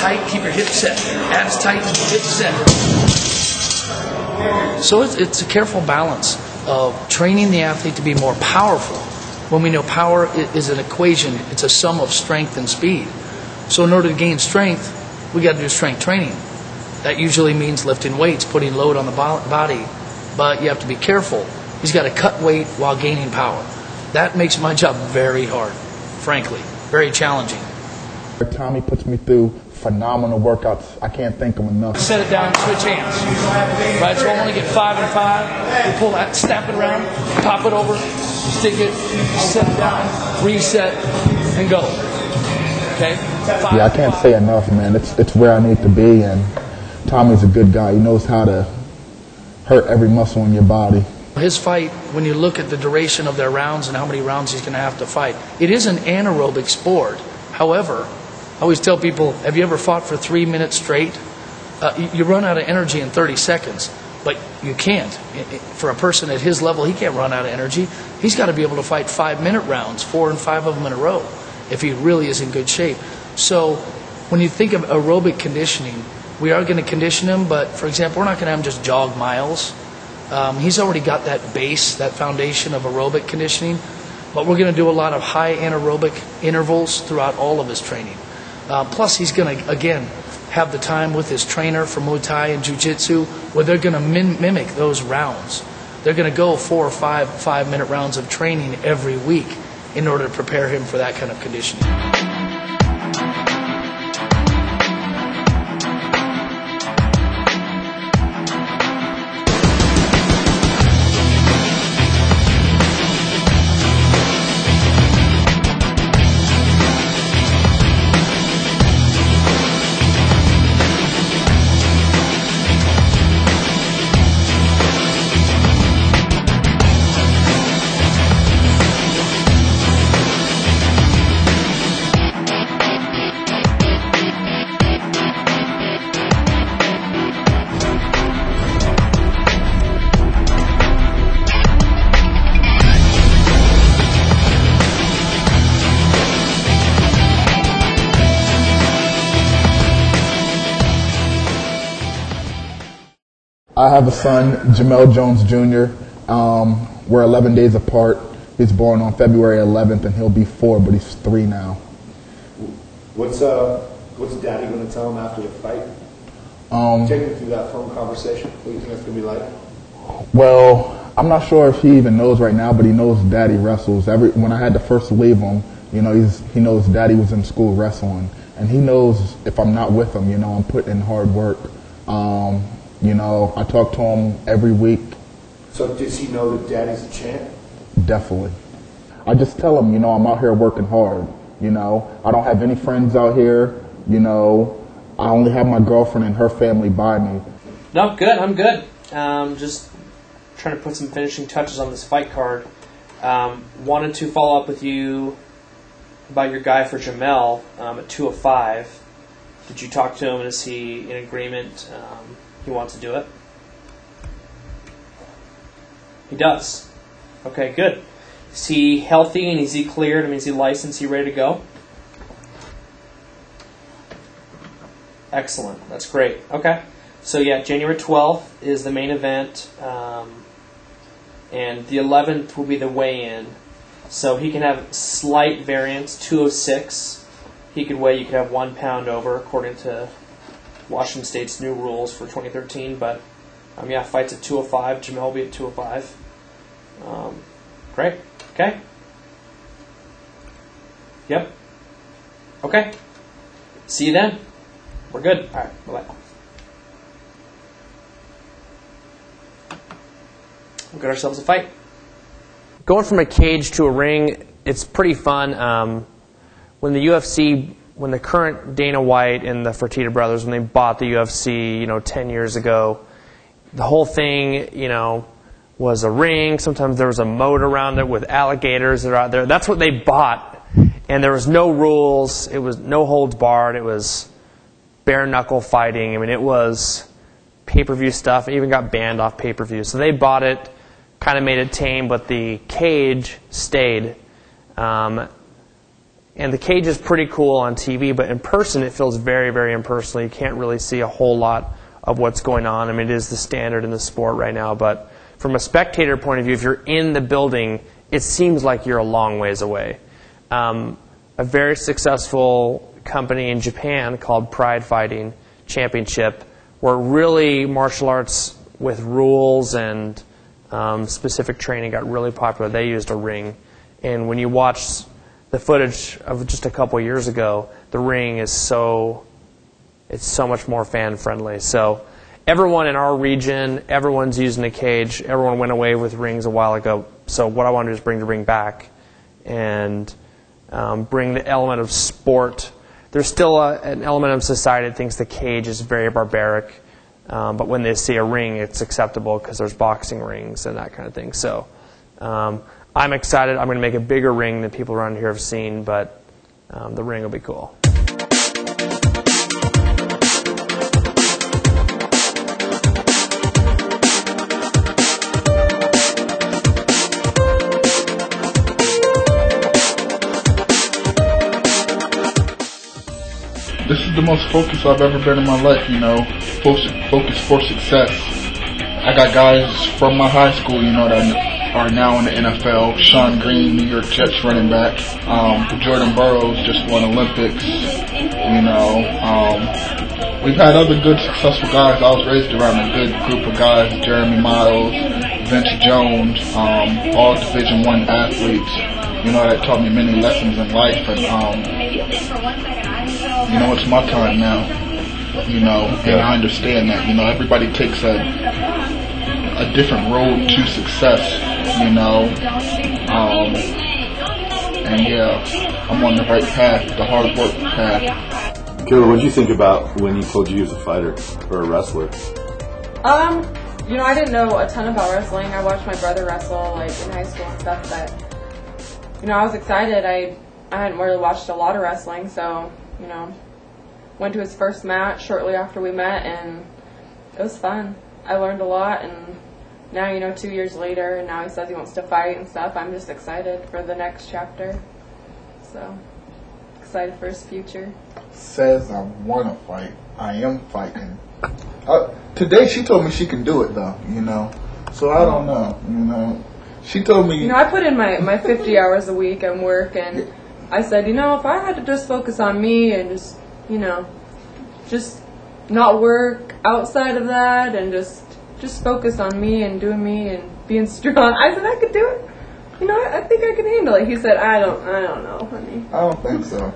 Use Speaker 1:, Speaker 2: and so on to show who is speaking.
Speaker 1: tight, keep your hips set. Abs tight, hips set. So it's a careful balance of training the athlete to be more powerful. When we know power is an equation, it's a sum of strength and speed. So in order to gain strength, we got to do strength training. That usually means lifting weights, putting load on the body, but you have to be careful. He's got to cut weight while gaining power. That makes my job very hard, frankly, very challenging.
Speaker 2: Tommy puts me through phenomenal workouts. I can't thank him enough.
Speaker 1: Set it down, switch hands. Right, so I want to get 5 and 5. You pull that, snap it around, pop it over, stick it, set it down, reset, and go. Okay?
Speaker 2: Yeah, I can't say enough, man. It's where I need to be, and Tommy's a good guy. He knows how to hurt every muscle in your body.
Speaker 1: His fight, when you look at the duration of their rounds and how many rounds he's going to have to fight, it is an anaerobic sport. However, I always tell people, have you ever fought for 3 minutes straight? You run out of energy in 30 seconds, but you can't. For a person at his level, he can't run out of energy. He's got to be able to fight 5-minute rounds, 4 and 5 of them in a row, if he really is in good shape. So when you think of aerobic conditioning, we are going to condition him, but for example, we're not going to have him just jog miles. He's already got that base, that foundation of aerobic conditioning, but we're going to do a lot of high anaerobic intervals throughout all of his training. Plus, he's going to, again, have the time with his trainer for Muay Thai and Jiu-Jitsu where they're going to mimic those rounds. They're going to go 4 or 5-minute rounds of training every week in order to prepare him for that kind of conditioning.
Speaker 2: I have a son, Jamel Jones Jr. We're 11 days apart. He's born on February 11th, and he'll be 4, but he's 3 now.
Speaker 3: What's Daddy going to tell him after the fight? Take him through that phone conversation. What do you think that's going to be like?
Speaker 2: Well, I'm not sure if he even knows right now, but he knows Daddy wrestles. When I had to first leave him, you know, he knows Daddy was in school wrestling, and he knows if I'm not with him, you know, I'm putting in hard work. You know, I talk to him every week.
Speaker 3: So does he know that Daddy's a champ?
Speaker 2: Definitely. I just tell him, you know, I'm out here working hard. You know, I don't have any friends out here. You know, I only have my girlfriend and her family by me.
Speaker 4: No, good. I'm good. Just trying to put some finishing touches on this fight card. Wanted to follow up with you about your guy for Jamel at 205. Did you talk to him? Is he in agreement? He wants to do it? He does. Okay, good. Is he healthy and is he cleared? I mean, is he licensed? Is he ready to go? Excellent. That's great. Okay. So, yeah, January 12th is the main event, and the 11th will be the weigh-in. So he can have slight variance, 206. He could weigh, you could have 1 pound over, according to Washington State's new rules for 2013. But, yeah, fights at 205. Jamel will be at 205. Great. Okay. Yep. Okay. See you then. We're good. All right. Bye-bye. We'll get ourselves a fight. Going from a cage to a ring, it's pretty fun. When the UFC, when the current Dana White and the Fertitta brothers, when they bought the UFC, 10 years ago, the whole thing, was a ring. Sometimes there was a moat around it with alligators that are out there. That's what they bought. And there was no rules. It was no holds barred. It was bare knuckle fighting. I mean, it was pay-per-view stuff. It even got banned off pay-per-view. So they bought it, kind of made it tame, but the cage stayed. And And the cage is pretty cool on TV, but in person it feels very, very impersonal. You can't really see a whole lot of what's going on. I mean, it is the standard in the sport right now, but from a spectator point of view, if you're in the building, it seems like you're a long ways away. A very successful company in Japan called Pride Fighting Championship, where really martial arts with rules and specific training got really popular. They used a ring. And when you watch the footage of just a couple years ago, the ring is so much more fan-friendly. So everyone in our region, everyone's using a cage. Everyone went away with rings a while ago. So what I want to do is bring the ring back and bring the element of sport. There's still an element of society that thinks the cage is very barbaric. But when they see a ring, it's acceptable because there's boxing rings and that kind of thing. So I'm excited. I'm going to make a bigger ring than people around here have seen, but the ring will be cool.
Speaker 2: This is the most focused I've ever been in my life, you know, focused for success. I got guys from my high school, you know, that are now in the NFL. Sean Green, New York Jets running back. Jordan Burroughs just won Olympics, you know. We've had other good, successful guys. I was raised around a good group of guys, Jeremy Miles, Vince Jones, all Division I athletes, you know, that taught me many lessons in life. And, you know, it's my time now, you know, and I understand that, you know, everybody takes a different road to success, you know, and yeah, I'm on the right path, the hard work path.
Speaker 3: Killer, what did you think about when he told you he was a fighter or a wrestler?
Speaker 5: You know, I didn't know a ton about wrestling. I watched my brother wrestle, like, in high school and stuff, but, you know, I was excited. I hadn't really watched a lot of wrestling, so, you know, went to his first match shortly after we met, and it was fun. I learned a lot, and now, you know, 2 years later, and now he says he wants to fight and stuff. I'm just excited for the next chapter. So, excited for his future.
Speaker 2: Says I want to fight. I am fighting. Today she told me she can do it, though, you know. So I don't know, you know. She told me...
Speaker 5: You know, I put in my 50 hours a week and work, and I said, you know, if I had to just focus on me and just, you know, just not work outside of that and just focus on me and doing me and being strong. I said I could do it. You know, I think I can handle it. He said, I don't know, honey.
Speaker 2: I don't think so.